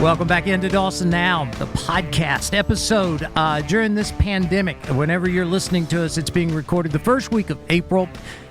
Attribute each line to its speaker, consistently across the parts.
Speaker 1: Welcome back into Dawson Now, the podcast episode. During this pandemic, whenever you're listening to us, it's being recorded the first week of April.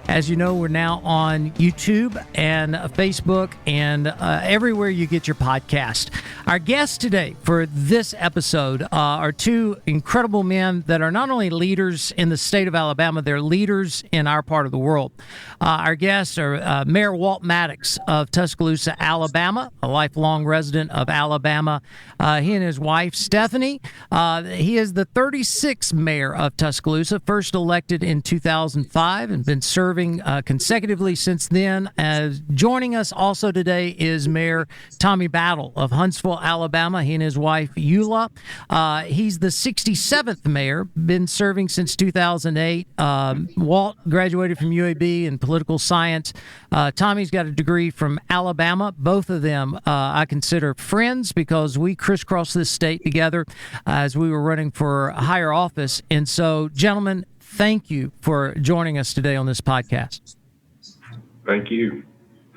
Speaker 1: As you know, we're now on YouTube and Facebook and everywhere you get your podcast. Our guests today for this episode are two incredible men that are not only leaders in the state of Alabama, they're leaders in our part of the world. Our guests are Mayor Walt Maddox of Tuscaloosa, Alabama, a lifelong resident of Alabama. He and his wife, Stephanie. He is the 36th mayor of Tuscaloosa, first elected in 2005 and been serving consecutively since then. Joining us also today is Mayor Tommy Battle of Huntsville, Alabama. He and his wife, Eula. He's the 67th mayor, been serving since 2008. Walt graduated from UAB in political science. Tommy's got a degree from Alabama. Both of them I consider friends because we crisscrossed this state together as we were running for higher office. And so, gentlemen, thank you for joining us today on this podcast.
Speaker 2: Thank you.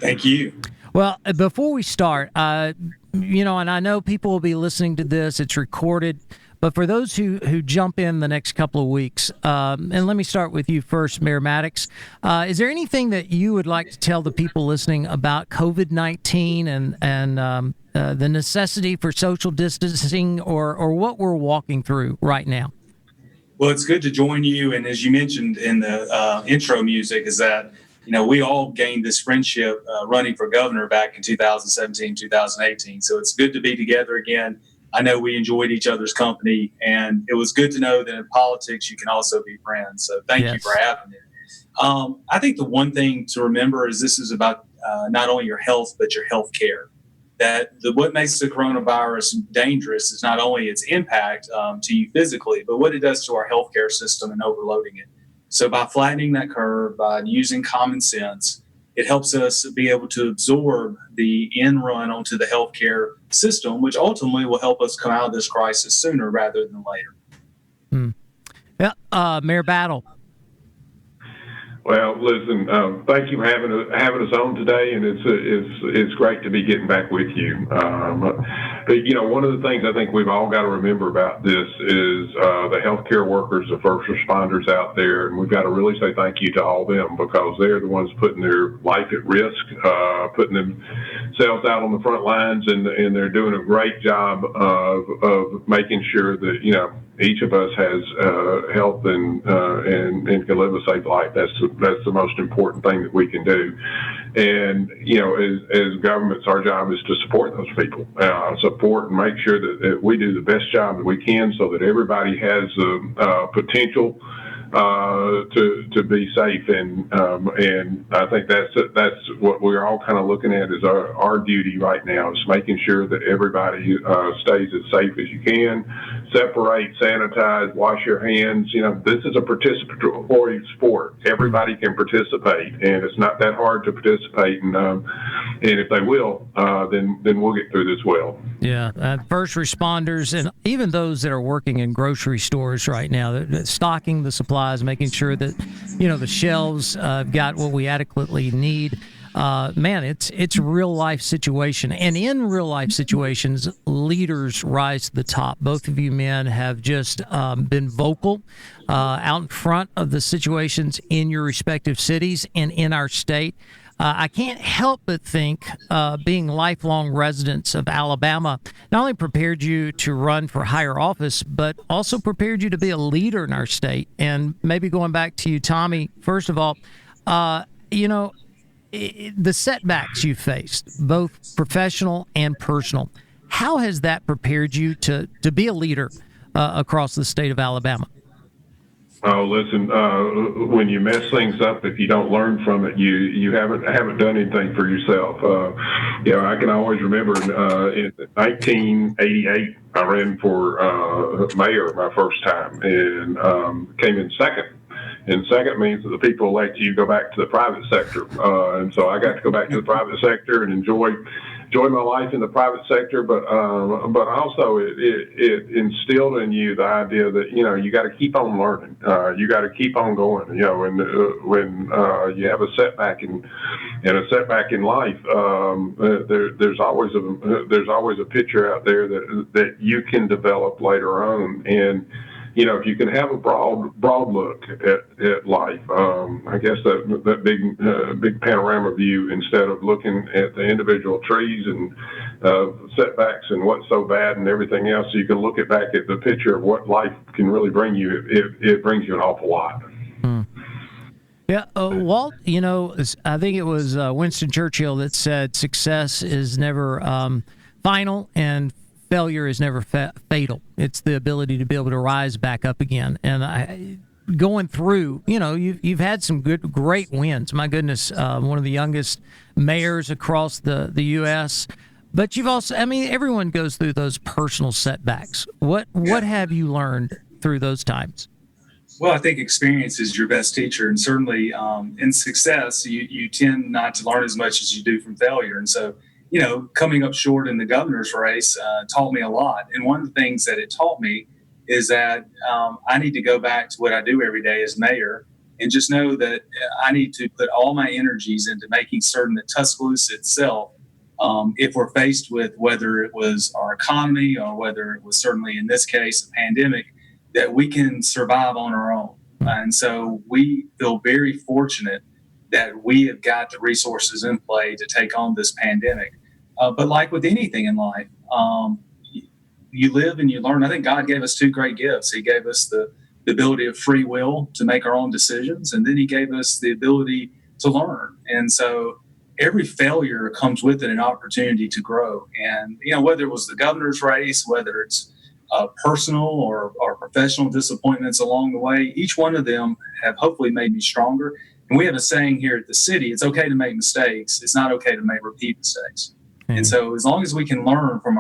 Speaker 3: Thank you.
Speaker 1: Well, before we start, and I know people will be listening to this, it's recorded, but for those who jump in the next couple of weeks, and let me start with you first, Mayor Maddox, is there anything that you would like to tell the people listening about COVID-19 and the necessity for social distancing or what we're walking through right now?
Speaker 3: Well, it's good to join you. And as you mentioned in the intro music, is that, we all gained this friendship running for governor back in 2017, 2018. So it's good to be together again. I know we enjoyed each other's company, and it was good to know that in politics you can also be friends. So thank you for having me. I think the one thing to remember is this is about not only your health, but your health care. What makes the coronavirus dangerous is not only its impact to you physically, but what it does to our healthcare system and overloading it. So by flattening that curve, by using common sense, it helps us be able to absorb the end run onto the healthcare system, which ultimately will help us come out of this crisis sooner rather than later.
Speaker 1: Yeah, Mayor Battle.
Speaker 2: Well, listen, thank you for having us on today, and it's great to be getting back with you. But one of the things I think we've all got to remember about this is the healthcare workers, the first responders out there, and we've got to really say thank you to all of them because they're the ones putting their life at risk, putting themselves out on the front lines, and they're doing a great job of making sure that each of us has health and can live a safe life. That's the most important thing that we can do. And as governments, our job is to support those people, support and make sure that we do the best job that we can, so that everybody has the potential to be safe. And I think that's what we're all kind of looking at is our duty right now is making sure that everybody stays as safe as you can. Separate, sanitize, wash your hands. This is a participatory sport. Everybody can participate, and it's not that hard to participate. And if they will, then we'll get through this well.
Speaker 1: Yeah, first responders and even those that are working in grocery stores right now, stocking the supplies, making sure that the shelves got what we adequately need. Man, it's a real life situation, and in real life situations, leaders rise to the top. Both of you men have just been vocal out in front of the situations in your respective cities and in our state. I can't help but think being lifelong residents of Alabama not only prepared you to run for higher office, but also prepared you to be a leader in our state. And maybe going back to you, Tommy, first of all, the setbacks you faced, both professional and personal, how has that prepared you to be a leader across the state of Alabama?
Speaker 2: Oh, listen, when you mess things up, if you don't learn from it, you haven't done anything for yourself. I can always remember in 1988, I ran for mayor my first time and came in second. And second means that the people elect you go back to the private sector. And so I got to go back to the private sector and enjoy enjoyed my life in the private sector, but also it instilled in you the idea that you got to keep on learning, you got to keep on going. When you have a setback in life, there's always a picture out there that you can develop later on. And if you can have a broad look at life, I guess that big panorama view, instead of looking at the individual trees and setbacks and what's so bad and everything else, so you can look back at the picture of what life can really bring you. It brings you an awful lot.
Speaker 1: Yeah, Walt, I think it was Winston Churchill that said success is never final and failure is never fatal. It's the ability to be able to rise back up again. And going through, you've had some great wins. My goodness, one of the youngest mayors across the U.S., but you've also, everyone goes through those personal setbacks. What have you learned through those times?
Speaker 3: Well, I think experience is your best teacher, and certainly in success, you tend not to learn as much as you do from failure. And so, coming up short in the governor's race taught me a lot. And one of the things that it taught me is that I need to go back to what I do every day as mayor, and just know that I need to put all my energies into making certain that Tuscaloosa itself, if we're faced with whether it was our economy or whether it was certainly in this case a pandemic, that we can survive on our own. And so we feel very fortunate that we have got the resources in play to take on this pandemic. But like with anything in life, you live and you learn. I think God gave us two great gifts. He gave us the ability of free will to make our own decisions, and then he gave us the ability to learn. And so every failure comes with it an opportunity to grow. And, whether it was the governor's race, whether it's personal or professional disappointments along the way, each one of them have hopefully made me stronger. And we have a saying here at the city: it's okay to make mistakes. It's not okay to repeat mistakes. And so as long as we can learn from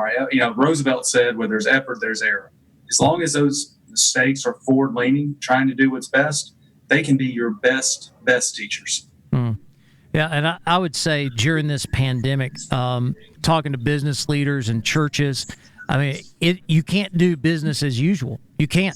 Speaker 3: Roosevelt said, where there's effort, there's error. As long as those mistakes are forward-leaning, trying to do what's best, they can be your best teachers.
Speaker 1: Yeah, and I would say during this pandemic, talking to business leaders and churches, you can't do business as usual. You can't.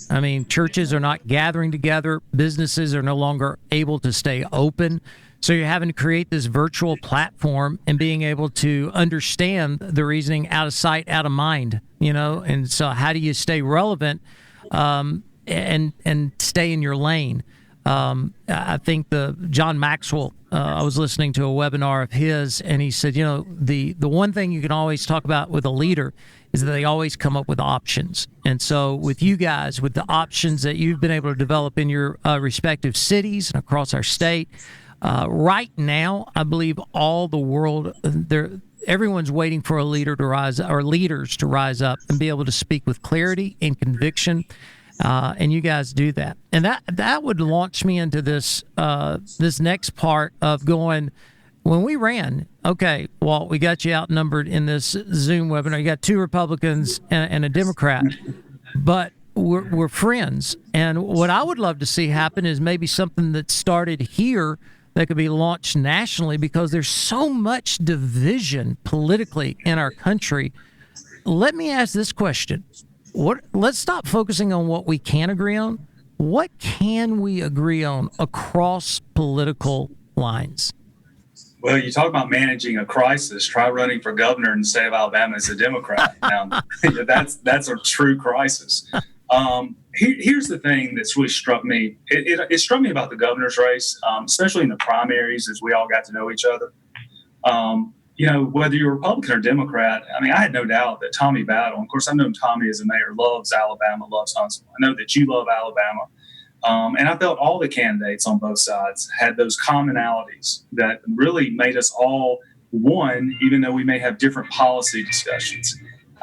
Speaker 1: Churches are not gathering together. Businesses are no longer able to stay open. So you're having to create this virtual platform and being able to understand the reasoning out of sight, out of mind, And so how do you stay relevant and stay in your lane? I think John Maxwell, I was listening to a webinar of his, and he said, the one thing you can always talk about with a leader is that they always come up with options. And so with you guys, with the options that you've been able to develop in your respective cities and across our state, right now, I believe all the world, everyone's waiting for a leader to rise, or leaders to rise up and be able to speak with clarity and conviction. And you guys do that. And that would launch me into this next part of going, when we ran, okay, Walt, we got you outnumbered in this Zoom webinar. You got two Republicans and a Democrat, but we're friends. And what I would love to see happen is maybe something that started here that could be launched nationally, because there's so much division politically in our country. Let me ask this question. Let's stop focusing on what we can agree on. What can we agree on across political lines?
Speaker 3: Well, you talk about managing a crisis. Try running for governor in the state of Alabama as a Democrat. Now, that's a true crisis. Here's the thing that's really struck me. It struck me about the governor's race, especially in the primaries, as we all got to know each other. Whether you're Republican or Democrat, I had no doubt that Tommy Battle, of course, I've known Tommy as a mayor, loves Alabama, loves Huntsville. I know that you love Alabama. And I felt all the candidates on both sides had those commonalities that really made us all one, even though we may have different policy discussions.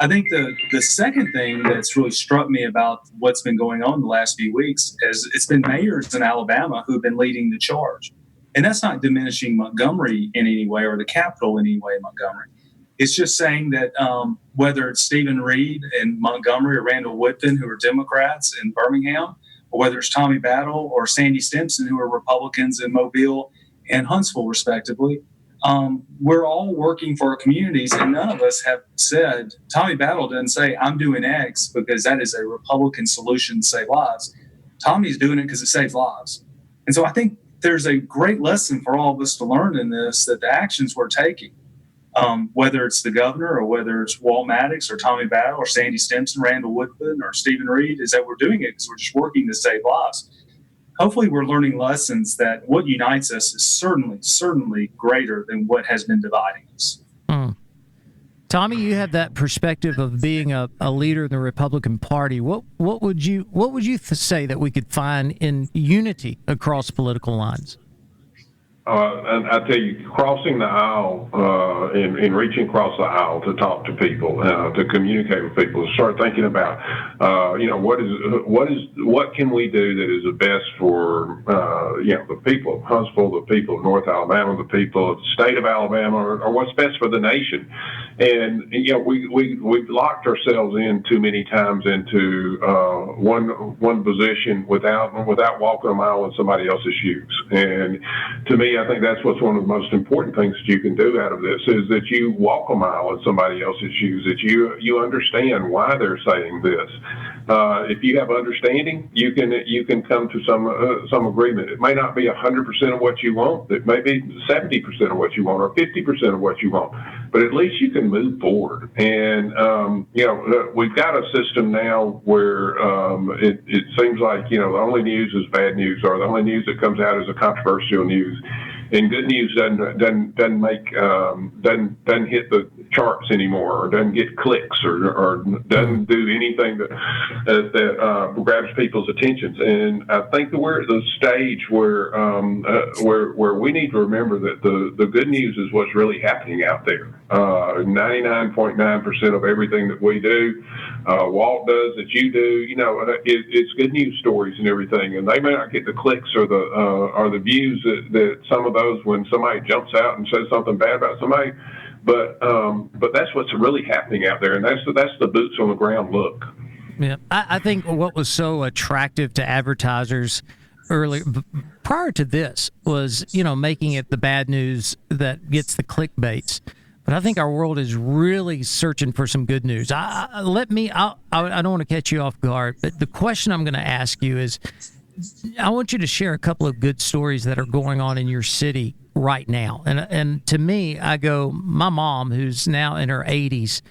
Speaker 3: I think the second thing that's really struck me about what's been going on the last few weeks is it's been mayors in Alabama who've been leading the charge. And that's not diminishing Montgomery in any way, or the Capitol in any way in Montgomery. It's just saying that whether it's Stephen Reed in Montgomery or Randall Woodfin, who are Democrats in Birmingham, or whether it's Tommy Battle or Sandy Stimson, who are Republicans in Mobile and Huntsville, respectively, we're all working for our communities, and none of us have said, Tommy Battle doesn't say, I'm doing X because that is a Republican solution to save lives. Tommy's doing it because it saves lives. And so I think there's a great lesson for all of us to learn in this, that the actions we're taking, whether it's the governor or whether it's Walt Maddox or Tommy Battle or Sandy Stimson, Randall Woodford or Stephen Reed, is that we're doing it because we're just working to save lives. Hopefully we're learning lessons that what unites us is certainly greater than what has been dividing us.
Speaker 1: Tommy, you have that perspective of being a leader in the Republican Party. What would you say that we could find in unity across political lines?
Speaker 2: And I tell you, crossing the aisle and reaching across the aisle to talk to people, to communicate with people, to start thinking about, what can we do that is the best for, the people of Huntsville, the people of North Alabama, the people of the state of Alabama, or what's best for the nation. And we've locked ourselves in too many times into one position without walking a mile in somebody else's shoes. And to me, I think that's what's one of the most important things that you can do out of this, is that you walk a mile in somebody else's shoes, that you understand why they're saying this. If you have understanding, you can come to some agreement. It may not be 100% of what you want. It may be 70% of what you want or 50% of what you want, but at least you can move forward. And we've got a system now where it seems like the only news is bad news, or the only news that comes out is a controversial news. And good news doesn't hit the charts anymore, or doesn't get clicks, or doesn't do anything that grabs people's attentions. And I think that we're at the stage where we need to remember that the good news is what's really happening out there. 99.9% of everything that we do, Walt does, that you do, it's good news stories and everything. And they may not get the clicks or the views that some of those when somebody jumps out and says something bad about somebody, but that's what's really happening out there, and that's the boots on the ground look.
Speaker 1: Yeah, I think what was so attractive to advertisers earlier, prior to this, was making it the bad news that gets the clickbaits. But I think our world is really searching for some good news. I don't want to catch you off guard, but the question I'm going to ask you is, I want you to share a couple of good stories that are going on in your city right now. And to me, I go, my mom, who's now in her 80s,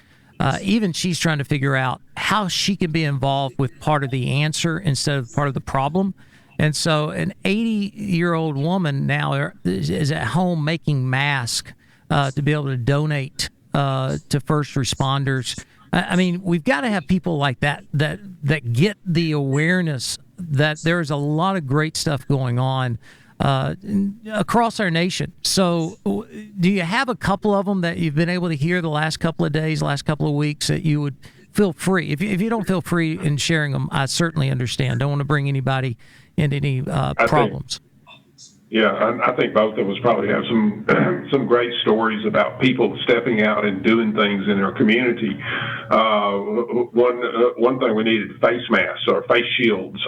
Speaker 1: even she's trying to figure out how she can be involved with part of the answer instead of part of the problem. And so an 80-year-old woman now is at home making masks to be able to donate to first responders. I mean, we've got to have people like that get the awareness that there's a lot of great stuff going on across our nation. So do you have a couple of them that you've been able to hear the last couple of days, last couple of weeks, that you would feel free? If you don't feel free in sharing them, I certainly understand. Don't want to bring anybody into any problems.
Speaker 2: I think both of us probably have some great stories about people stepping out and doing things in their community. One thing, we needed face masks or face shields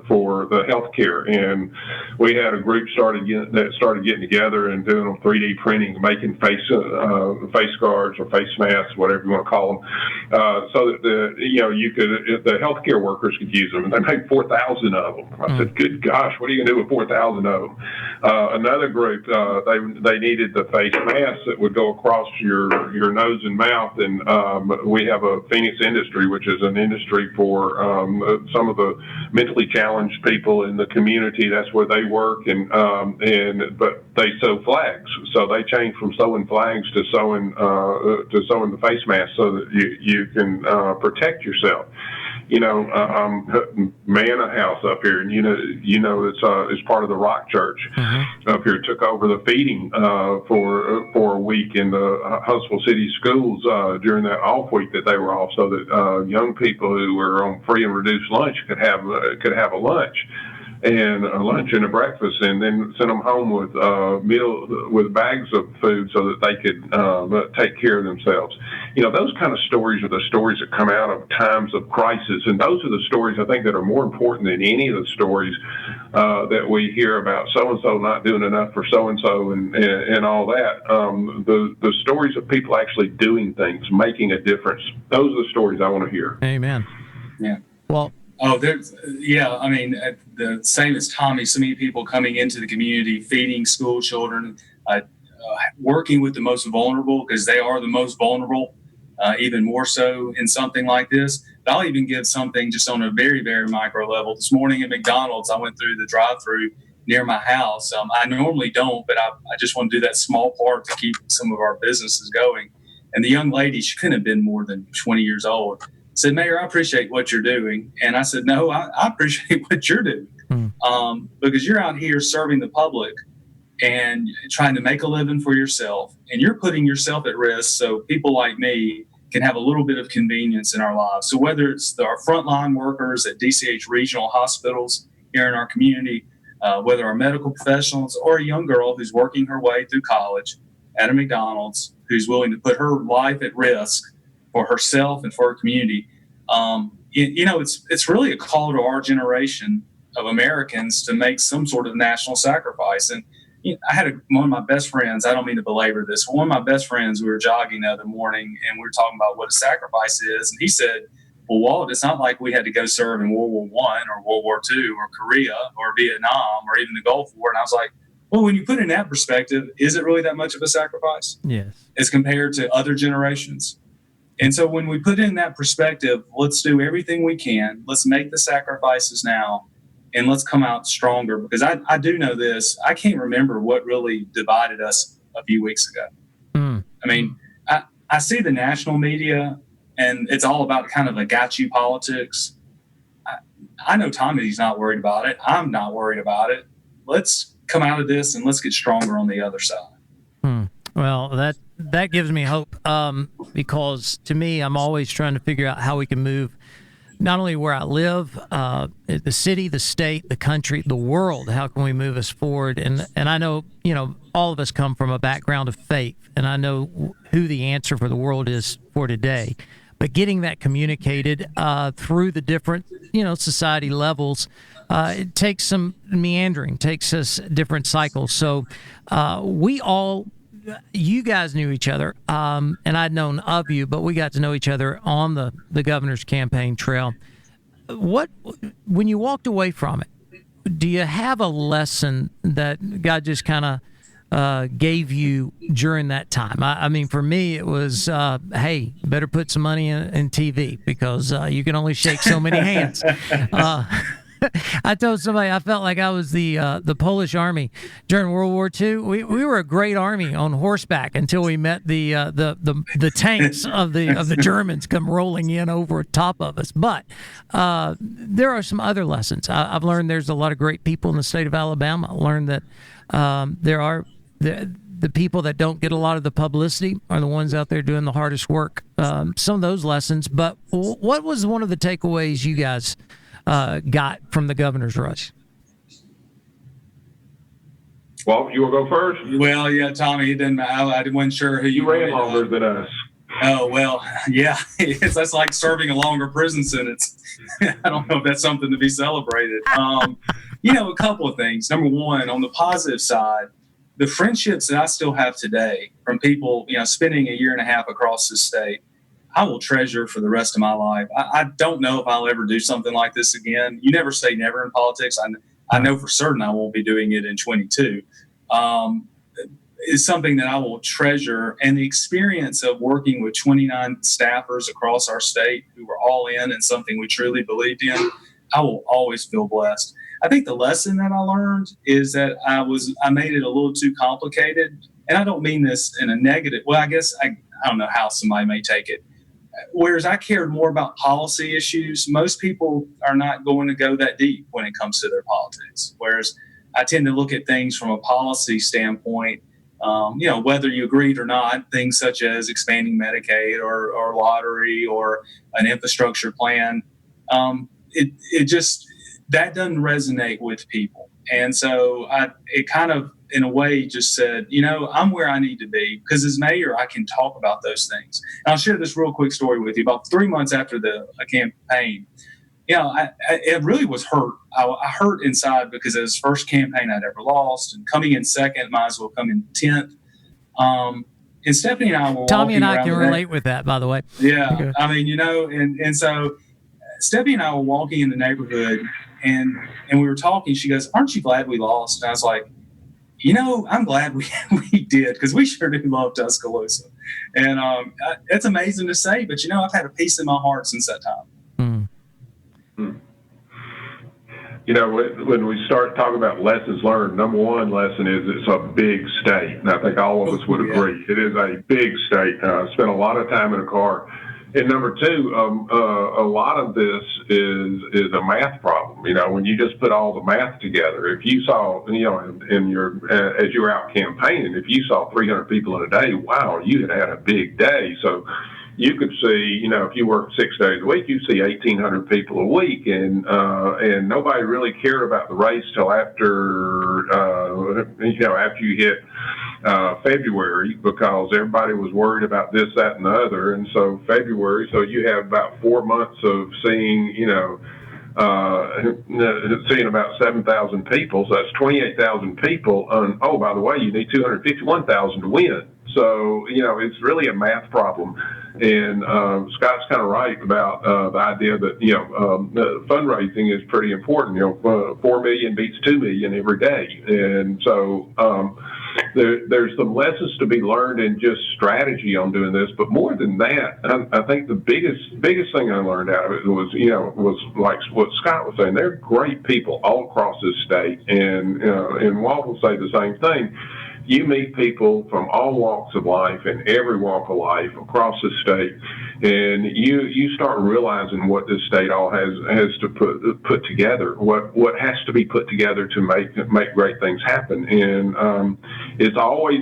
Speaker 2: for the healthcare, and we had a group started getting together and doing 3D printing, making face guards or face masks, whatever you want to call them, so that the healthcare workers could use them. And they made 4,000 of them. I said, "Good gosh, what are you going to do with 4,000 of them?" Another group, they needed the face masks that would go across your nose and mouth, and we have a Phoenix Industry, which is an industry for some of the mentally challenged people in the community. That's where they work, but they sew flags, so they changed from sewing flags to sewing the face mask so that you can protect yourself. Manna House up here, and it's part of the Rock Church up here. Took over the feeding for a week in the Huntsville City Schools during that off week that they were off, so that young people who were on free and reduced lunch could have a lunch. and a lunch and a breakfast, and then sent them home with with bags of food so that they could take care of themselves. Those kind of stories are the stories that come out of times of crisis, and those are the stories I think that are more important than any of the stories that we hear about so-and-so not doing enough for so-and-so and all that. The stories of people actually doing things, making a difference, those are the stories I want to hear.
Speaker 1: Amen.
Speaker 3: Yeah.
Speaker 1: Well,
Speaker 3: I mean, the same as Tommy, so many people coming into the community, feeding school children, working with the most vulnerable, because they are the most vulnerable, even more so in something like this. But I'll even give something just on a very, very micro level. This morning at McDonald's, I went through the drive-through near my house. I normally don't, but I just want to do that small part to keep some of our businesses going. And the young lady, she couldn't have been more than 20 years old, said, "Mayor, I appreciate what you're doing." And I said, "No, I appreciate what you're doing, because you're out here serving the public and trying to make a living for yourself, and you're putting yourself at risk so people like me can have a little bit of convenience in our lives." So whether it's our frontline workers at DCH regional hospitals here in our community, whether our medical professionals, or a young girl who's working her way through college at a McDonald's, who's willing to put her life at risk for herself and for her community, it's really a call to our generation of Americans to make some sort of national sacrifice. And I had one of my best friends, I don't mean to belabor this, one of my best friends, we were jogging the other morning and we were talking about what a sacrifice is. And he said, "Well, Walt, it's not like we had to go serve in World War I or World War II or Korea or Vietnam or even the Gulf War." And I was like, well, when you put it in that perspective, is it really that much of a sacrifice?
Speaker 1: Yes.
Speaker 3: As compared to other generations? And so when we put it in that perspective, let's do everything we can. Let's make the sacrifices now, and let's come out stronger. Because I do know this. I can't remember what really divided us a few weeks ago. I mean, I see the national media, and it's all about kind of a got you politics. I know Tommy's not worried about it. I'm not worried about it. Let's come out of this, and let's get stronger on the other side.
Speaker 1: Well, that gives me hope, because to me, I'm always trying to figure out how we can move not only where I live, the city, the state, the country, the world. How can we move us forward? And I know, all of us come from a background of faith, and I know who the answer for the world is for today. But getting that communicated through the different, society levels, it takes some meandering, takes us different cycles. So you guys knew each other, and I'd known of you, but we got to know each other on the governor's campaign trail. When you walked away from it, do you have a lesson that God just kind of gave you during that time? I mean, for me, it was, hey, better put some money in TV, because you can only shake so many hands. I told somebody I felt like I was the Polish army during World War II. We were a great army on horseback until we met the tanks of the Germans come rolling in over top of us. But there are some other lessons. I've learned there's a lot of great people in the state of Alabama. I learned that there are the people that don't get a lot of the publicity are the ones out there doing the hardest work. Some of those lessons. But what was one of the takeaways you guys got from the governor's rush?
Speaker 2: Well, you will go first?
Speaker 3: Well, yeah, Tommy, it didn't matter. I wasn't sure who you
Speaker 2: ran longer than us.
Speaker 3: Oh, well, yeah. That's like serving a longer prison sentence. I don't know if that's something to be celebrated. A couple of things. Number one, on the positive side, the friendships that I still have today from people, spending a year and a half across the state, I will treasure for the rest of my life. I don't know if I'll ever do something like this again. You never say never in politics. I know for certain I won't be doing it in 22. It's something that I will treasure. And the experience of working with 29 staffers across our state who were all in something we truly believed in, I will always feel blessed. I think the lesson that I learned is that I made it a little too complicated. And I don't mean this in a negative. Well, I guess I don't know how somebody may take it. Whereas I cared more about policy issues, most people are not going to go that deep when it comes to their politics. Whereas I tend to look at things from a policy standpoint, whether you agreed or not, things such as expanding Medicaid or lottery or an infrastructure plan. It just that doesn't resonate with people. And so it kind of, in a way, just said, I'm where I need to be, because as mayor, I can talk about those things. And I'll share this real quick story with you. About 3 months after the campaign, it really was hurt. I hurt inside because it was the first campaign I'd ever lost, and coming in second, might as well come in 10th. And Stephanie and I were
Speaker 1: Tommy
Speaker 3: walking
Speaker 1: and I
Speaker 3: around
Speaker 1: can relate with that, by the way.
Speaker 3: Yeah.
Speaker 1: Okay.
Speaker 3: I mean, and so Stephanie and I were walking in the neighborhood, and we were talking. She goes, "Aren't you glad we lost?" And I was like, I'm glad we did, because we sure do love Tuscaloosa. And it's amazing to say, but, I've had a peace in my heart since that time.
Speaker 2: Mm. When we start talking about lessons learned, number one lesson is it's a big state. And I think all of us would agree. It is a big state. I spent a lot of time in a car. And number two, a lot of this is a math problem. When you just put all the math together, if you saw, as you were out campaigning, if you saw 300 people in a day, wow, you had a big day. So you could see, if you worked 6 days a week, you'd see 1,800 people a week, and nobody really cared about the race till after you hit February, because everybody was worried about this, that, and the other. And so February, so you have about 4 months of seeing, seeing about 7,000 people. So that's 28,000 people. Oh, by the way, you need 251,000 to win. So, it's really a math problem. And Scott's kind of right about the idea that, fundraising is pretty important. 4 million beats 2 million every day. And so there's some lessons to be learned in just strategy on doing this. But more than that, I think the biggest thing I learned out of it was like what Scott was saying. They're great people all across this state. And Walt will say the same thing. You meet people from all walks of life and every walk of life across the state, and you start realizing what this state all has to put together, what has to be put together to make great things happen. And it's always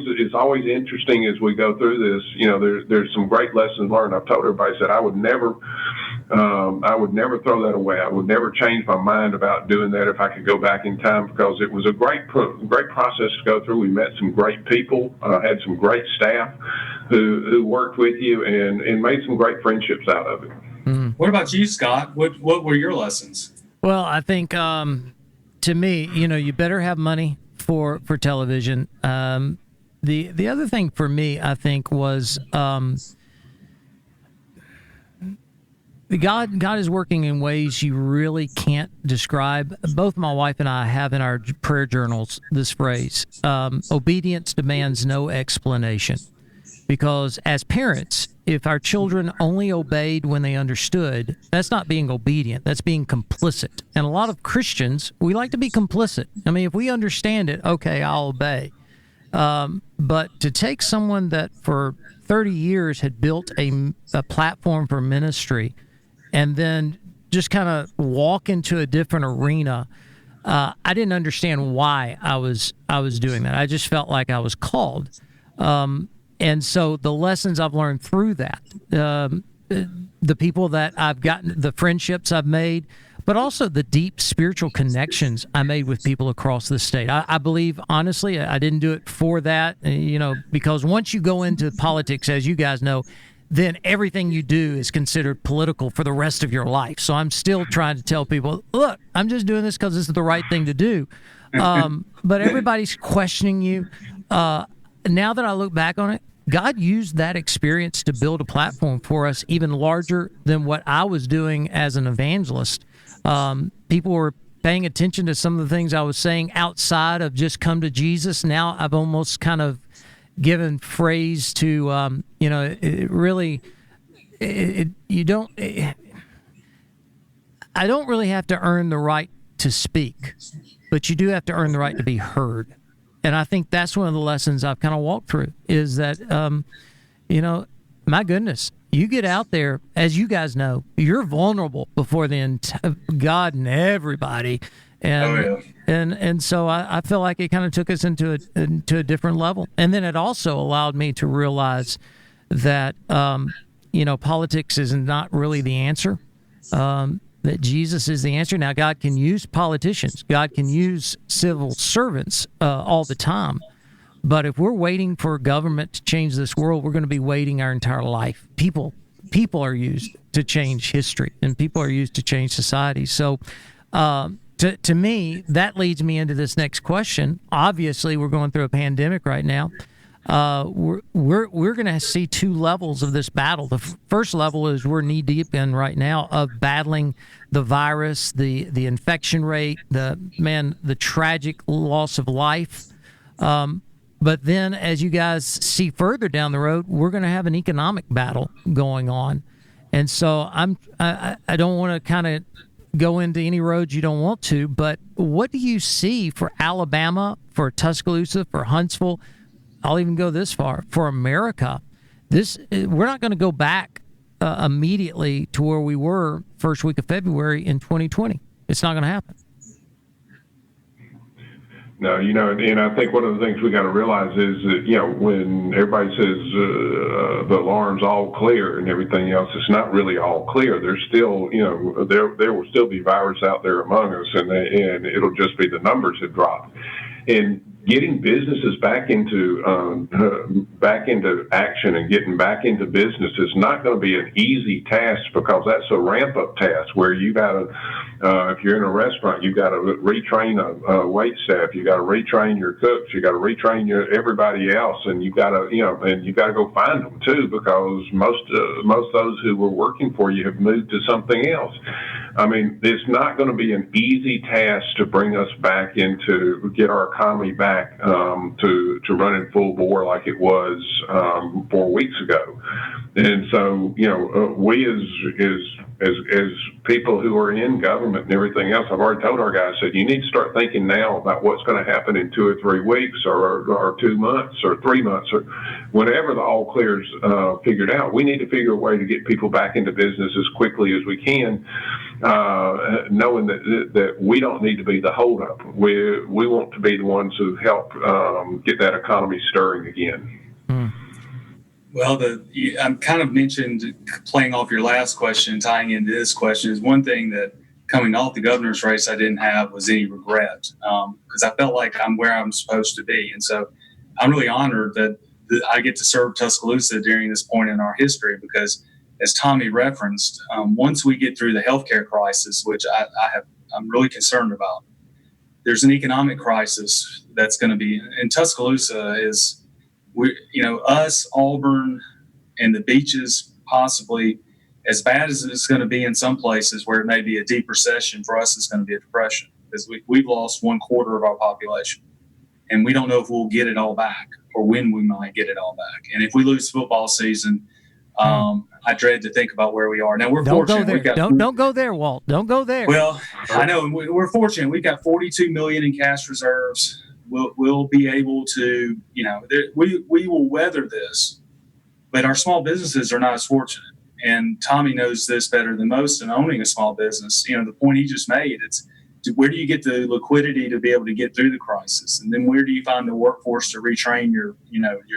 Speaker 2: interesting as we go through this. There's some great lessons learned. I've told everybody, said I would never throw that away. I would never change my mind about doing that if I could go back in time, because it was a great process to go through. We met some great people, had some great staff who worked with you, and made some great friendships out of it.
Speaker 1: Mm.
Speaker 3: What about you, Scott? What were your lessons?
Speaker 1: Well, I think to me, you better have money for television. The other thing for me, I think, was God is working in ways you really can't describe. Both my wife and I have in our prayer journals this phrase: obedience demands no explanation. Because as parents, if our children only obeyed when they understood, that's not being obedient. That's being complicit. And a lot of Christians, we like to be complicit. I mean, if we understand it, okay, I'll obey. But to take someone that for 30 years had built a platform for ministry and then just kind of walk into a different arena, I didn't understand why I was doing that. I just felt like I was called. And so the lessons I've learned through that, the people that I've gotten, the friendships I've made, but also the deep spiritual connections I made with people across the state. I believe, honestly, I didn't do it for that, because once you go into politics, as you guys know, then everything you do is considered political for the rest of your life. So I'm still trying to tell people, look, I'm just doing this because this is the right thing to do. But everybody's questioning you. Now that I look back on it, God used that experience to build a platform for us even larger than what I was doing as an evangelist. People were paying attention to some of the things I was saying outside of just come to Jesus. Now I've almost kind of given phrase to, I don't really have to earn the right to speak, but you do have to earn the right to be heard. And I think that's one of the lessons I've kind of walked through is that, my goodness, you get out there, as you guys know, you're vulnerable before God and everybody. And so I feel like it kind of took us into a different level. And then it also allowed me to realize that, politics is not really the answer. that Jesus is the answer. Now, God can use politicians. God can use civil servants all the time. But if we're waiting for government to change this world, we're going to be waiting our entire life. People are used to change history, and people are used to change society. So to me, that leads me into this next question. Obviously, we're going through a pandemic right now. We're going to see two levels of this battle. The first level is we're knee deep in right now of battling the virus, the infection rate, the tragic loss of life. But then, as you guys see further down the road, we're going to have an economic battle going on, and so I don't want to kind of go into any roads you don't want to. But what do you see for Alabama, for Tuscaloosa, for Huntsville? I'll even go this far for America. We're not going to go back immediately to where we were first week of February in 2020. It's not going to happen.
Speaker 2: No, and I think one of the things we got to realize is that, when everybody says the alarm's all clear and everything else, it's not really all clear. There's still, there will still be virus out there among us, and it'll just be the numbers have dropped. And getting businesses back into action and getting back into business is not going to be an easy task, because that's a ramp up task where you got to, if you're in a restaurant, you got to retrain a wait staff, you got to retrain your cooks, you got to retrain everybody else, and you got to, and you got to go find them too, because most of those who were working for you have moved to something else. I mean, it's not going to be an easy task to bring us back get our economy back to running full bore like it was 4 weeks ago. And so, we as people who are in government and everything else, I've already told our guys, said, you need to start thinking now about what's going to happen in 2 or 3 weeks or 2 months or 3 months or whenever the all clear's figured out. We need to figure a way to get people back into business as quickly as we can, knowing that we don't need to be the holdup. We want to be the ones who help get that economy stirring again.
Speaker 3: Well, I'm kind of mentioned, playing off your last question, tying into this question, is one thing that coming off the governor's race I didn't have was any regret, because I felt like I'm where I'm supposed to be. And so I'm really honored that I get to serve Tuscaloosa during this point in our history, because as Tommy referenced, once we get through the healthcare crisis, which I'm really concerned about, there's an economic crisis that's going to be, and Tuscaloosa is, us, Auburn, and the beaches, possibly as bad as it's going to be in some places where it may be a deep recession. For us, it's going to be a depression, because we've lost 1/4 of our population, and we don't know if we'll get it all back or when we might get it all back. And if we lose football season, I dread to think about where we are. Now, we're fortunate.
Speaker 1: Don't go there, Walt. Don't go there.
Speaker 3: Well, I know we're fortunate. We've got $42 million in cash reserves. We'll be able to, we will weather this, but our small businesses are not as fortunate. And Tommy knows this better than most in owning a small business. The point he just made, it's where do you get the liquidity to be able to get through the crisis? And then where do you find the workforce to retrain your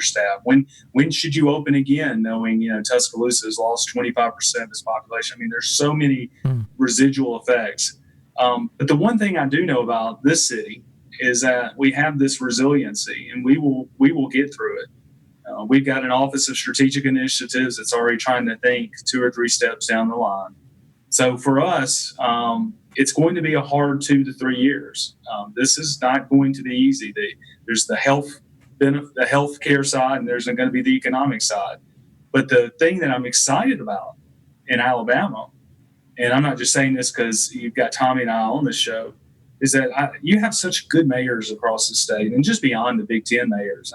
Speaker 3: staff? When should you open again, knowing, Tuscaloosa has lost 25% of its population? I mean, there's so many residual effects. But the one thing I do know about this city is that we have this resiliency, and we will get through it. We've got an Office of Strategic Initiatives that's already trying to think 2 or 3 steps down the line. So for us, it's going to be a hard 2 to 3 years. This is not going to be easy. There's the health care side, and there's going to be the economic side. But the thing that I'm excited about in Alabama, and I'm not just saying this because you've got Tommy and I on this show, is that you have such good mayors across the state, and just beyond the Big Ten mayors.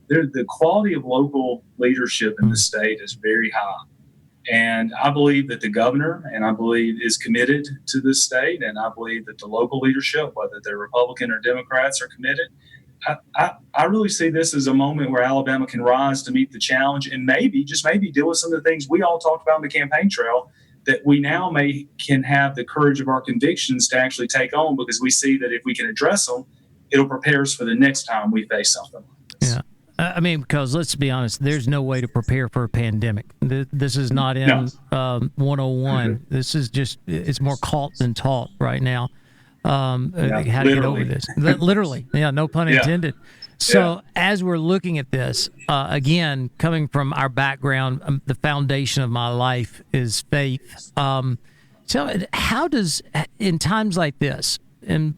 Speaker 3: The quality of local leadership in the state is very high. And I believe that the governor, and I believe, is committed to this state, and I believe that the local leadership, whether they're Republican or Democrats, are committed. I really see this as a moment where Alabama can rise to meet the challenge, and maybe, just maybe, deal with some of the things we all talked about on the campaign trail that we now can have the courage of our convictions to actually take on, because we see that if we can address them, it'll prepare us for the next time we face something like this.
Speaker 1: Yeah. I mean, because let's be honest, there's no way to prepare for a pandemic. This is not in 101. This is just, it's more caught than taught right now. How to get over this. Literally. Yeah, no pun intended. So as we're looking at this, again, coming from our background, the foundation of my life is faith. So how does, in times like this, and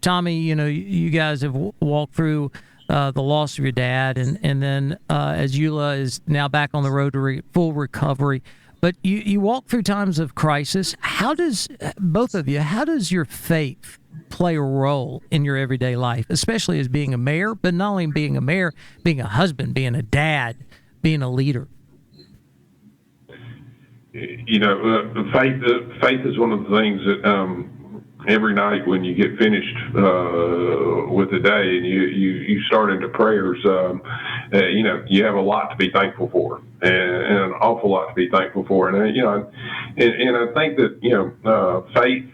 Speaker 1: Tommy, you guys have walked through the loss of your dad, and then as Eula is now back on the road to full recovery, but you walk through times of crisis. How does, both of you, how does your faith play a role in your everyday life, especially as being a mayor, but not only being a mayor, being a husband, being a dad, being a leader?
Speaker 2: Faith is one of the things that every night when you get finished with the day and you start into prayers, you have a lot to be thankful for, and an awful lot to be thankful for. And I think that faith,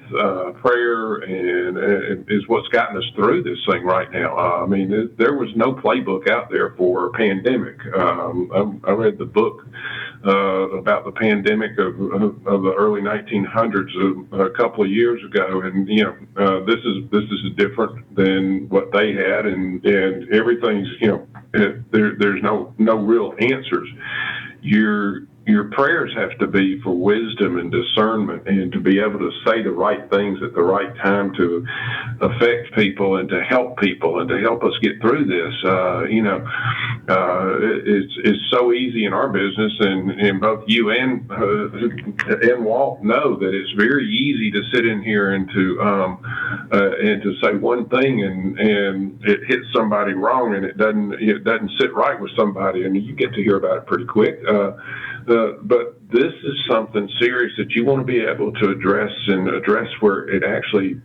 Speaker 2: prayer, and is what's gotten us through this thing right now. I mean, there was no playbook out there for a pandemic. I read the book about the pandemic of the early 1900s a couple of years ago, and this is different than what they had, and everything's there's no real answers. Your prayers have to be for wisdom and discernment, and to be able to say the right things at the right time to affect people and to help people and to help us get through this. It's so easy in our business, and both you and Walt know that it's very easy to sit in here and to say one thing and it hits somebody wrong, and it doesn't sit right with somebody, and you get to hear about it pretty quick. But this is something serious that you want to be able to address where it actually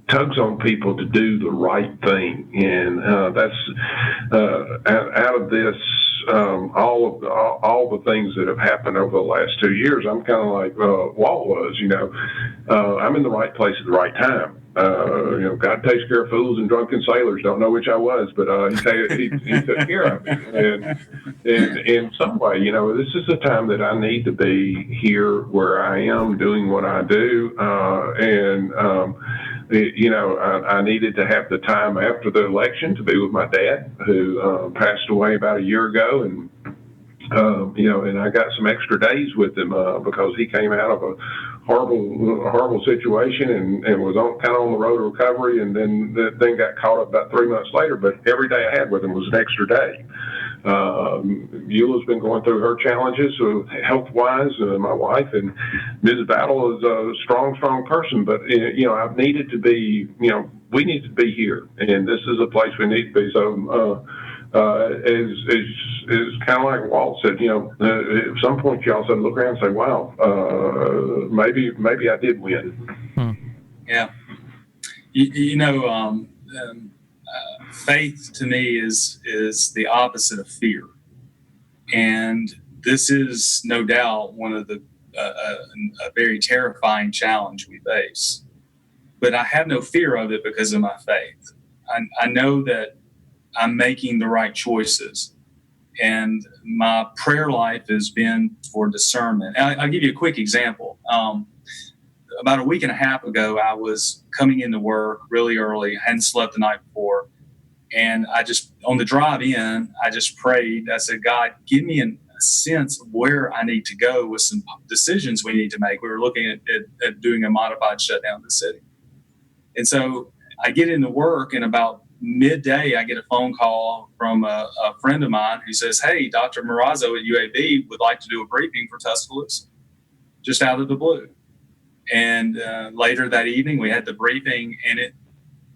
Speaker 2: tugs on people to do the right thing. And that's out of this, all the things that have happened over the last 2 years. I'm kind of like Walt was, I'm in the right place at the right time. God takes care of fools and drunken sailors. Don't know which I was, but he took care of me. And in some way, this is a time that I need to be here where I am doing what I do. I needed to have the time after the election to be with my dad, who passed away about a year ago, and and I got some extra days with him because he came out of a horrible situation and was kind of on the road to recovery, and then got caught up about 3 months later. But every day I had with him was an extra day. Eula's been going through her challenges health-wise, my wife, and Ms. Battle is a strong person. But I've needed to be, we need to be here, and this is a place we need to be. So, is kind of like Walt said, at some point y'all said, look around and say, wow, maybe I did win.
Speaker 3: Yeah. Faith to me is the opposite of fear. And this is no doubt one of the a very terrifying challenge we face. But I have no fear of it because of my faith. I know that I'm making the right choices. And my prayer life has been for discernment. I'll give you a quick example. About a week and a half ago, I was coming into work really early. I hadn't slept the night before. And on the drive in, I just prayed. I said, God, give me a sense of where I need to go with some decisions we need to make. We were looking at doing a modified shutdown of the city. And so I get into work, and about midday, I get a phone call from a friend of mine who says, hey, Dr. Marazzo at UAB would like to do a briefing for Tuscaloosa, just out of the blue. And later that evening, we had the briefing, and it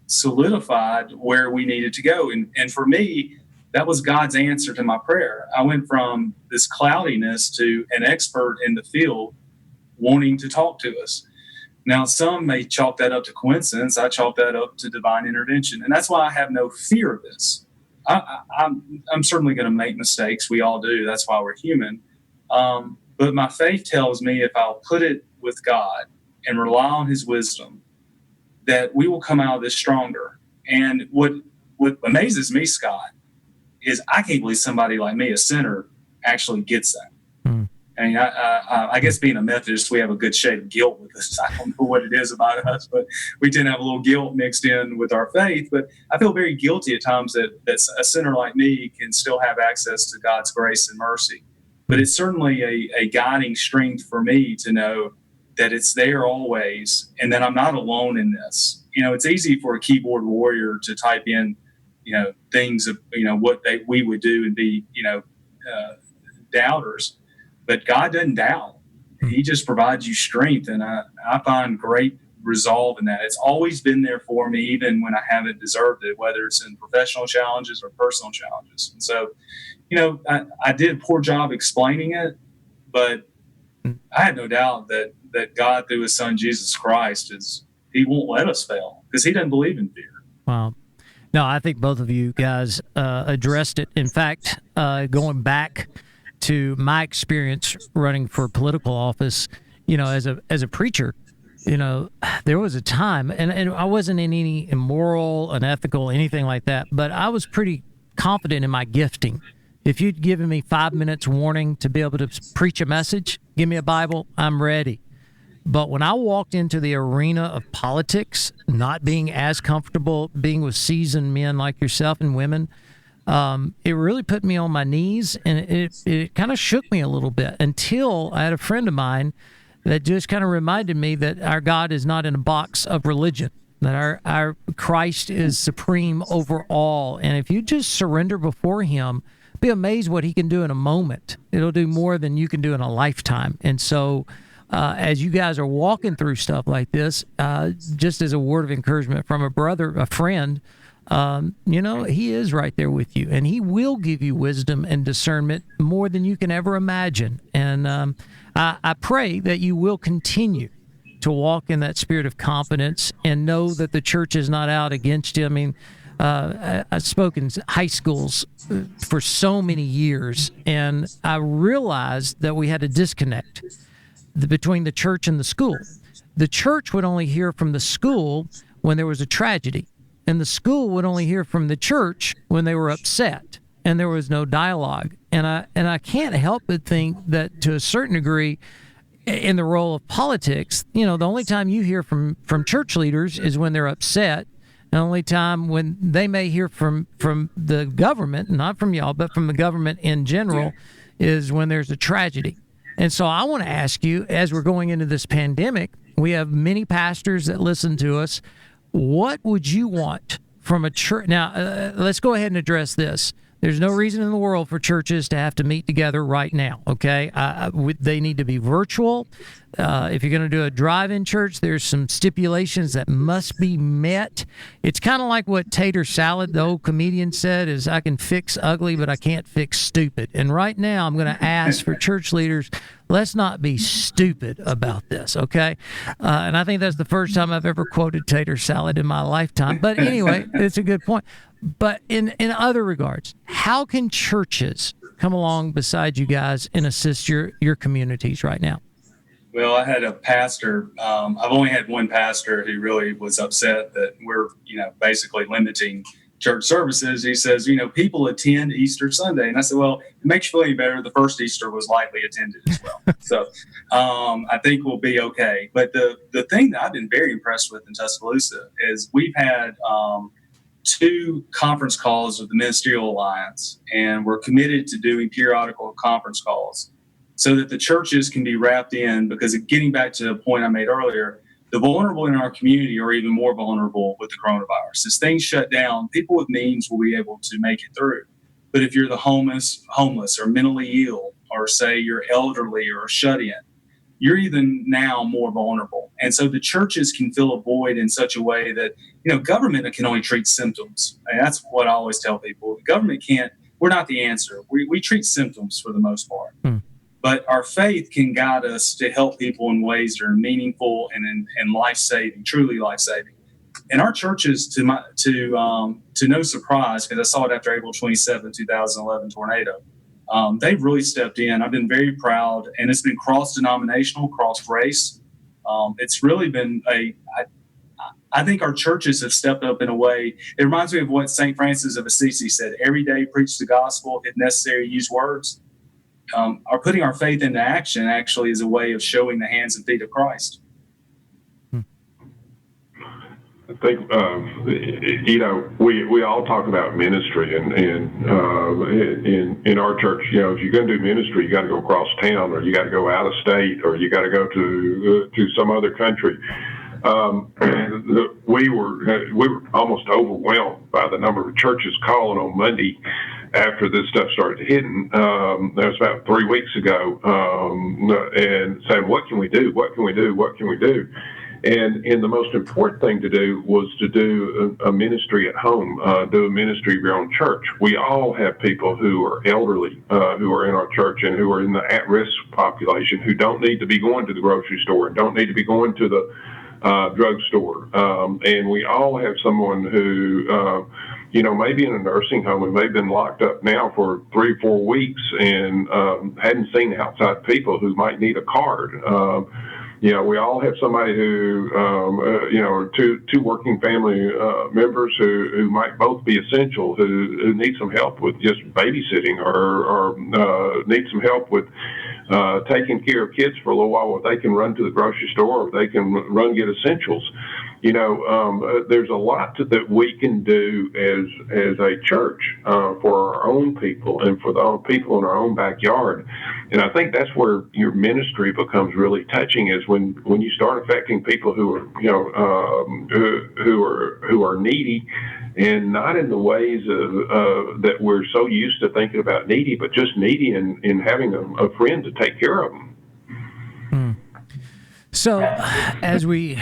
Speaker 3: solidified where we needed to go. And for me, that was God's answer to my prayer. I went from this cloudiness to an expert in the field wanting to talk to us. Now, some may chalk that up to coincidence. I chalk that up to divine intervention. And that's why I have no fear of this. I'm certainly going to make mistakes. We all do. That's why we're human. But my faith tells me if I'll put it with God and rely on his wisdom, that we will come out of this stronger. And what amazes me, Scott, is I can't believe somebody like me, a sinner, actually gets that.
Speaker 1: Mm.
Speaker 3: I mean, I guess being a Methodist, we have a good shade of guilt with us. I don't know what it is about us, but we tend to have a little guilt mixed in with our faith. But I feel very guilty at times that a sinner like me can still have access to God's grace and mercy. But it's certainly a guiding strength for me to know that it's there always and that I'm not alone in this. It's easy for a keyboard warrior to type in, things of, what we would do and be, doubters. But God doesn't doubt. He just provides you strength. And I find great resolve in that. It's always been there for me, even when I haven't deserved it, whether it's in professional challenges or personal challenges. And so, I did a poor job explaining it, but I had no doubt that God, through his son, Jesus Christ, he won't let us fail because he doesn't believe in fear.
Speaker 1: Wow. No, I think both of you guys addressed it. In fact, going back to my experience running for political office, as a preacher, there was a time, and I wasn't in any immoral, unethical, anything like that, but I was pretty confident in my gifting. If you'd given me 5 minutes warning to be able to preach a message, give me a Bible, I'm ready. But when I walked into the arena of politics, not being as comfortable being with seasoned men like yourself and women, it really put me on my knees, and it kind of shook me a little bit until I had a friend of mine that just kind of reminded me that our God is not in a box of religion, that our Christ is supreme over all. And if you just surrender before him, be amazed what he can do in a moment. It'll do more than you can do in a lifetime. And so as you guys are walking through stuff like this, just as a word of encouragement from a friend, he is right there with you, and he will give you wisdom and discernment more than you can ever imagine. And I pray that you will continue to walk in that spirit of confidence and know that the church is not out against you. I mean, I spoke in high schools for so many years, and I realized that we had a disconnect between the church and the school. The church would only hear from the school when there was a tragedy, and the school would only hear from the church when they were upset, and there was no dialogue. And I can't help but think that to a certain degree, in the role of politics, the only time you hear from church leaders is when they're upset. The only time when they may hear from the government, not from y'all, but from the government in general, is when there's a tragedy. And so I want to ask you, as we're going into this pandemic, we have many pastors that listen to us. What would you want from a church? Now, let's go ahead and address this. There's no reason in the world for churches to have to meet together right now, okay? They need to be virtual. If you're going to do a drive-in church, there's some stipulations that must be met. It's kind of like what Tater Salad, the old comedian, said, is I can fix ugly, but I can't fix stupid. And right now I'm going to ask for church leaders, let's not be stupid about this, okay? And I think that's the first time I've ever quoted Tater Salad in my lifetime. But anyway, it's a good point. But in other regards, how can churches come along beside you guys and assist your communities right now?
Speaker 3: Well, I had a pastor. I've only had one pastor who really was upset that we're, basically limiting church services. He says, people attend Easter Sunday. And I said, well, it makes you feel any better. The first Easter was likely attended as well. So I think we'll be okay. But the thing that I've been very impressed with in Tuscaloosa is we've had 2 conference calls with the Ministerial Alliance, and we're committed to doing periodical conference calls so that the churches can be wrapped in, because getting back to the point I made earlier, the vulnerable in our community are even more vulnerable with the coronavirus. As things shut down, people with means will be able to make it through. But if you're the homeless or mentally ill, or say you're elderly or shut in, you're even now more vulnerable. And so the churches can fill a void in such a way that, government can only treat symptoms. And that's what I always tell people. Government we're not the answer. We treat symptoms for the most part. But our faith can guide us to help people in ways that are meaningful and life-saving, truly life-saving. And our churches, to no surprise, because I saw it after April 27, 2011 tornado, they've really stepped in. I've been very proud, and it's been cross-denominational, cross-race. It's really been I I think our churches have stepped up in a way. It reminds me of what St. Francis of Assisi said: every day preach the gospel, if necessary, use words. Our putting our faith into action actually is a way of showing the hands and feet of Christ.
Speaker 2: I think, we all talk about ministry, and in our church, if you're going to do ministry, you got to go across town, or you got to go out of state, or you got to go to some other country. We were almost overwhelmed by the number of churches calling on Monday after this stuff started hitting. That was about 3 weeks ago, and saying, "What can we do? What can we do? What can we do?" And the most important thing to do was to do a ministry at home, do a ministry of your own church. We all have people who are elderly, who are in our church, and who are in the at-risk population, who don't need to be going to the grocery store and don't need to be going to the drugstore. And we all have someone who, maybe in a nursing home and they've been locked up now for 3 or 4 weeks and hadn't seen outside people who might need a card. We all have somebody who, two working family members who might both be essential, who need some help with just babysitting or need some help with taking care of kids for a little while, where they can run to the grocery store, or they can run get essentials. There's a lot that we can do as a church for our own people and for the people in our own backyard. And I think that's where your ministry becomes really touching, is when you start affecting people who are who are needy, and not in the ways of that we're so used to thinking about needy, but just needy in having a friend to take care of them.
Speaker 1: So, as we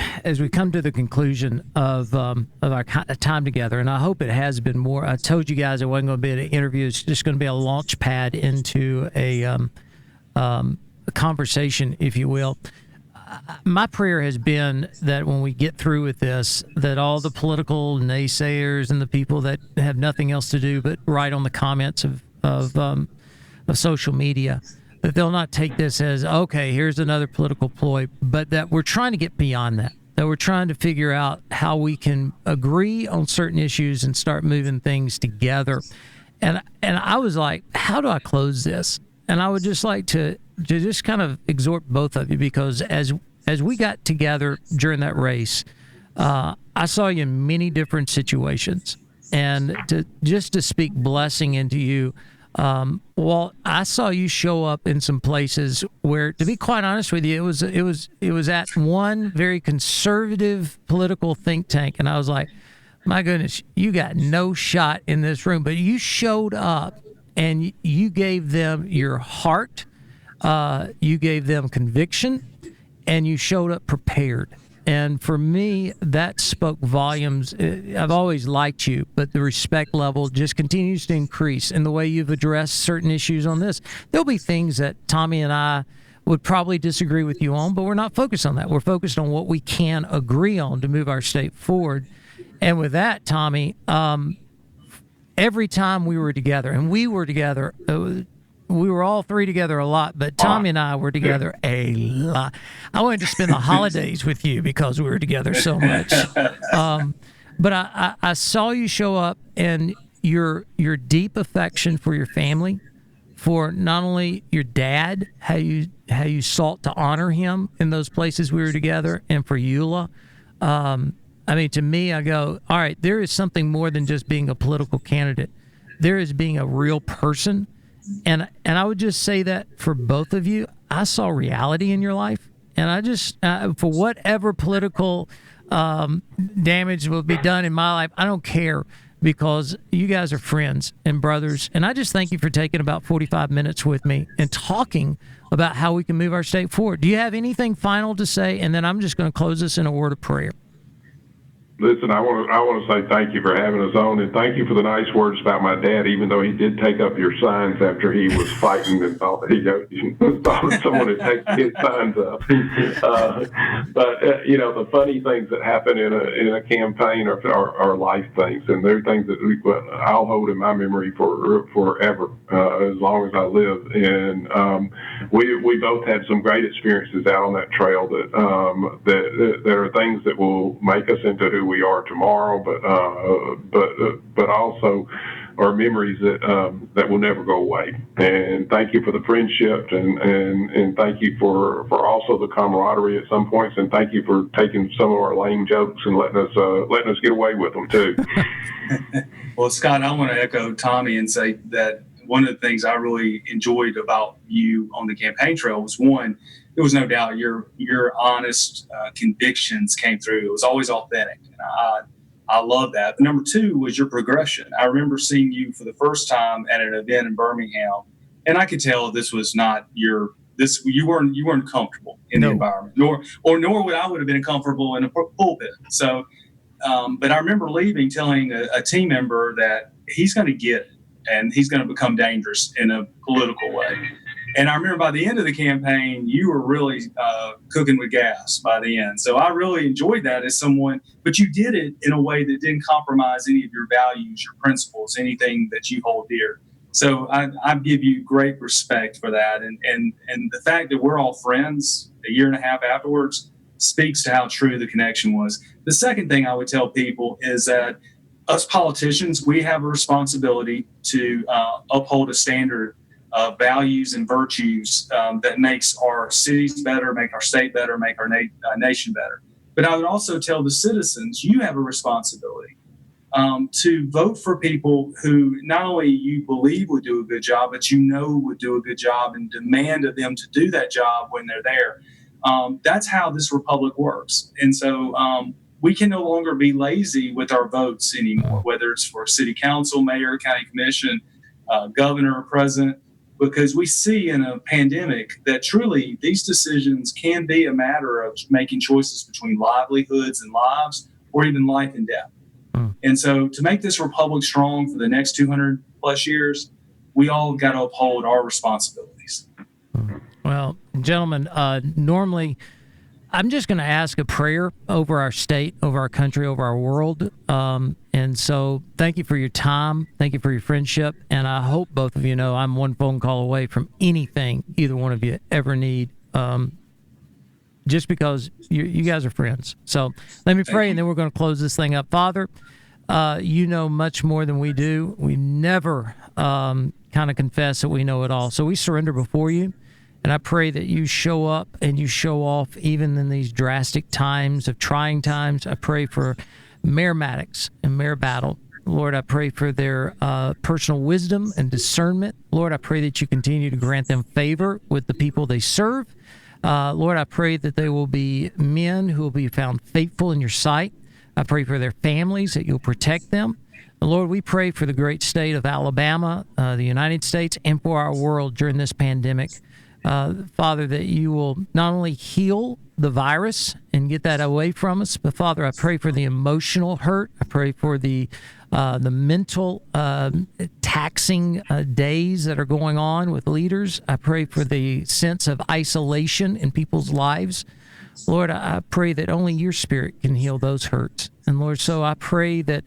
Speaker 1: come to the conclusion of our time together, and I hope it has been more. I told you guys it wasn't going to be an interview; it's just going to be a launch pad into a conversation, if you will. My prayer has been that when we get through with this, that all the political naysayers and the people that have nothing else to do but write on the comments of social media, that they'll not take this as, okay, here's another political ploy, but that we're trying to get beyond that we're trying to figure out how we can agree on certain issues and start moving things together. And I was like, how do I close this? And I would just like to just kind of exhort both of you, because as we got together during that race, I saw you in many different situations, and to speak blessing into you. I saw you show up in some places where, to be quite honest with you, it was at one very conservative political think tank, and I was like, my goodness, you got no shot in this room, but you showed up and you gave them your heart, you gave them conviction, and you showed up prepared. And for me, that spoke volumes. I've always liked you, but the respect level just continues to increase in the way you've addressed certain issues on this. There'll be things that Tommy and I would probably disagree with you on, but we're not focused on that. We're focused on what we can agree on to move our state forward. And with that, Tommy, every time we were together, and we were together, we were all three together a lot, but Tommy and I were together a lot. I wanted to spend the holidays with you because we were together so much. But I saw you show up, and your deep affection for your family, for not only your dad, how you sought to honor him in those places we were together, and for Eula. To me, I go, all right, there is something more than just being a political candidate. There is being a real person. And I would just say that for both of you, I saw reality in your life. And I just, for whatever political damage will be done in my life, I don't care, because you guys are friends and brothers. And I just thank you for taking about 45 minutes with me and talking about how we can move our state forward. Do you have anything final to say? And then I'm just going to close this in a word of prayer.
Speaker 2: Listen, I want to say thank you for having us on, and thank you for the nice words about my dad, even though he did take up your signs after he was fighting and thought someone had taken his signs up. But the funny things that happen in a campaign are life things, and they're things that I'll hold in my memory forever, as long as I live. And we both had some great experiences out on that trail that are things that will make us into who who we are tomorrow, but also are memories that will never go away. And thank you for the friendship, and thank you for also the camaraderie at some points, and thank you for taking some of our lame jokes and letting us get away with them too.
Speaker 3: Well, Scott, I want to echo Tommy and say that one of the things I really enjoyed about you on the campaign trail was, one, there was no doubt your honest convictions came through. It was always authentic, and I love that. But number two was your progression. I remember seeing you for the first time at an event in Birmingham, and I could tell this was not you weren't comfortable in the environment, nor would I have been comfortable in a pulpit. So, but I remember leaving, telling a team member that he's going to get it, and he's going to become dangerous in a political way. And I remember by the end of the campaign, you were really cooking with gas by the end. So I really enjoyed that as someone, but you did it in a way that didn't compromise any of your values, your principles, anything that you hold dear. So I give you great respect for that. And the fact that we're all friends a year and a half afterwards speaks to how true the connection was. The second thing I would tell people is that us politicians, we have a responsibility to uphold a standard of values and virtues that makes our cities better, make our state better, make our nation better. But I would also tell the citizens, you have a responsibility to vote for people who not only you believe would do a good job, but you know would do a good job, and demand of them to do that job when they're there. That's how this republic works. And so we can no longer be lazy with our votes anymore, whether it's for city council, mayor, county commission, governor, president, because we see in a pandemic that truly these decisions can be a matter of making choices between livelihoods and lives, or even life and death. And so to make this republic strong for the next 200 plus years, we all got to uphold our responsibilities.
Speaker 1: Well, gentlemen, normally I'm just going to ask a prayer over our state, over our country, over our world. And so thank you for your time. Thank you for your friendship. And I hope both of you know I'm one phone call away from anything either one of you ever need, just because you guys are friends. So let me pray, and then we're going to close this thing up. Father, you know much more than we do. We never kind of confess that we know it all. So we surrender before you. And I pray that you show up and you show off even in these drastic times of trying times. I pray for Mayor Maddox and Mayor Battle. Lord, I pray for their personal wisdom and discernment. Lord, I pray that you continue to grant them favor with the people they serve. Lord, I pray that they will be men who will be found faithful in your sight. I pray for their families, that you'll protect them. And Lord, we pray for the great state of Alabama, the United States, and for our world during this pandemic. Father, that you will not only heal the virus and get that away from us, but Father, I pray for the emotional hurt. I pray for the mental taxing days that are going on with leaders. I pray for the sense of isolation in people's lives. Lord, I pray that only your Spirit can heal those hurts. And Lord, so I pray that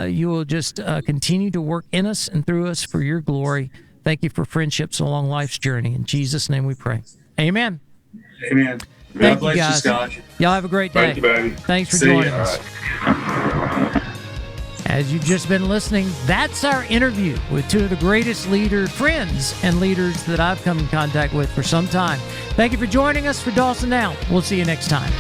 Speaker 1: you will just continue to work in us and through us for your glory. Thank you for friendships along life's journey. In Jesus' name we pray. Amen.
Speaker 3: Amen.
Speaker 1: Thank
Speaker 3: God bless
Speaker 1: you, guys.
Speaker 3: you, Scott.
Speaker 1: Y'all have a great day.
Speaker 2: Thank you, buddy.
Speaker 1: Thanks for
Speaker 3: See
Speaker 1: joining
Speaker 3: ya.
Speaker 1: us. As you've just been listening, that's our interview with two of the greatest friends and leaders that I've come in contact with for some time. Thank you for joining us for Dawson Now. We'll see you next time.